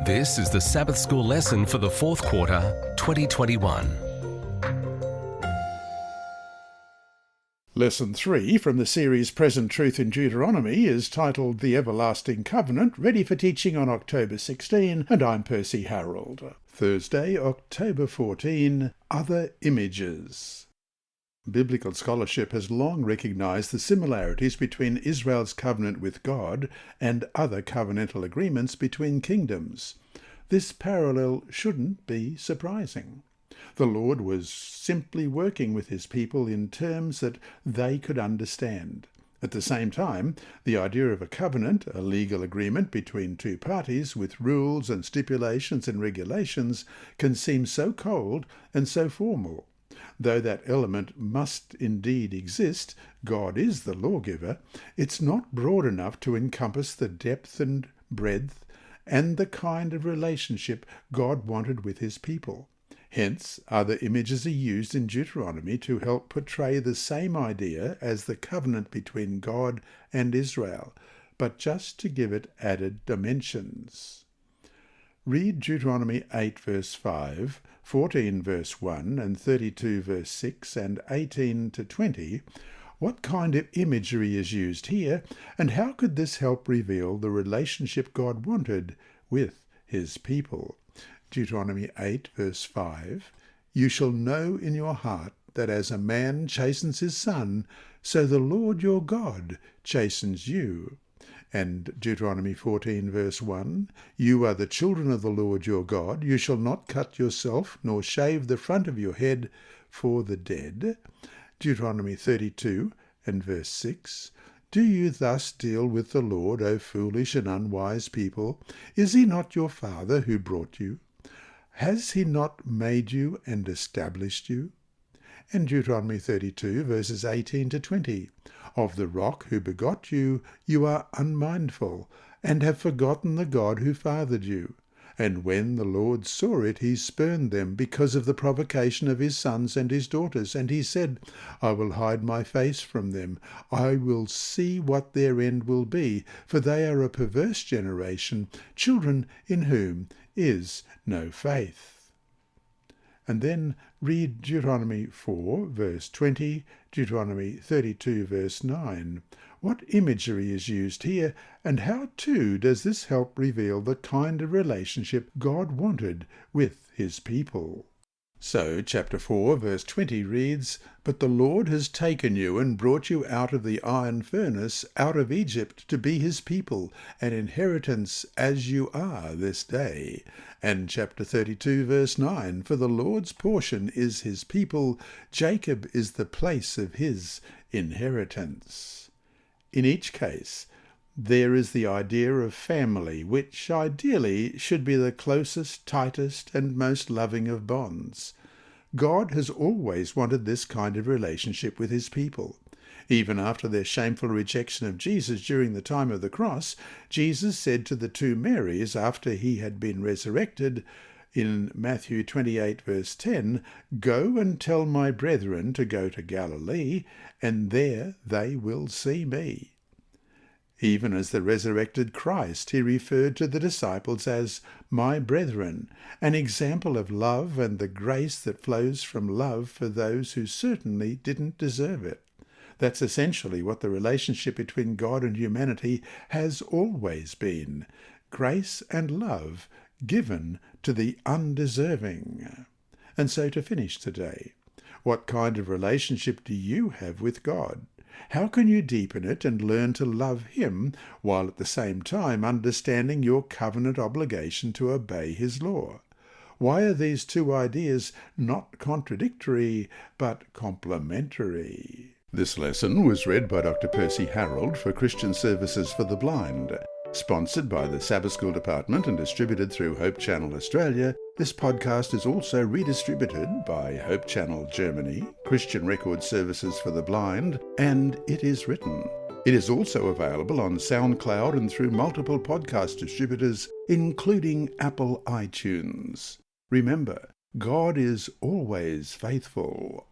This is the Sabbath School lesson for the fourth quarter, 2021. Lesson 3 from the series Present Truth in Deuteronomy is titled The Everlasting Covenant, ready for teaching on October 16, and I'm Percy Harrold. Thursday, October 14, Other Images. Biblical scholarship has long recognized the similarities between Israel's covenant with God and other covenantal agreements between kingdoms. This parallel shouldn't be surprising. The Lord was simply working with his people in terms that they could understand. At the same time, the idea of a covenant, a legal agreement between two parties with rules and stipulations and regulations, can seem so cold and so formal. Though that element must indeed exist, God is the lawgiver, it's not broad enough to encompass the depth and breadth and the kind of relationship God wanted with his people. Hence, other images are used in Deuteronomy to help portray the same idea as the covenant between God and Israel, but just to give it added dimensions. Read Deuteronomy 8 verse 5, 14 verse 1, and 32 verse 6, and 18 to 20. What kind of imagery is used here, and how could this help reveal the relationship God wanted with his people? Deuteronomy 8 verse 5, You shall know in your heart that as a man chastens his son, so the Lord your God chastens you. And Deuteronomy 14 verse 1, You are the children of the Lord your God, you shall not cut yourself, nor shave the front of your head for the dead. Deuteronomy 32 and verse 6, Do you thus deal with the Lord, O foolish and unwise people? Is he not your father who brought you? Has he not made you and established you? And Deuteronomy 32 verses 18 to 20, Of the rock who begot you, you are unmindful, and have forgotten the God who fathered you. And when the Lord saw it, he spurned them because of the provocation of his sons and his daughters. And he said, I will hide my face from them. I will see what their end will be, for they are a perverse generation, children in whom is no faith. And then read Deuteronomy 4 verse 20, Deuteronomy 32 verse 9. What imagery is used here, and how too does this help reveal the kind of relationship God wanted with his people? So, chapter 4, verse 20 reads, But the Lord has taken you and brought you out of the iron furnace, out of Egypt, to be his people, an inheritance as you are this day. And chapter 32, verse 9, For the Lord's portion is his people, Jacob is the place of his inheritance. In each case, there is the idea of family, which ideally should be the closest, tightest, and most loving of bonds. God has always wanted this kind of relationship with his people. Even after their shameful rejection of Jesus during the time of the cross, Jesus said to the two Marys after he had been resurrected, in Matthew 28 verse 10, Go and tell my brethren to go to Galilee, and there they will see me. Even as the resurrected Christ, he referred to the disciples as my brethren, an example of love and the grace that flows from love for those who certainly didn't deserve it. That's essentially what the relationship between God and humanity has always been, grace and love given to the undeserving. And so to finish today, what kind of relationship do you have with God? How can you deepen it and learn to love him while at the same time understanding your covenant obligation to obey his law? Why are these two ideas not contradictory but complementary? This lesson was read by Dr. Percy Harrold for Christian Services for the Blind. Sponsored by the Sabbath School Department and distributed through Hope Channel Australia, this podcast is also redistributed by Hope Channel Germany, Christian Record Services for the Blind, and It Is Written. It is also available on SoundCloud and through multiple podcast distributors, including Apple iTunes. Remember, God is always faithful.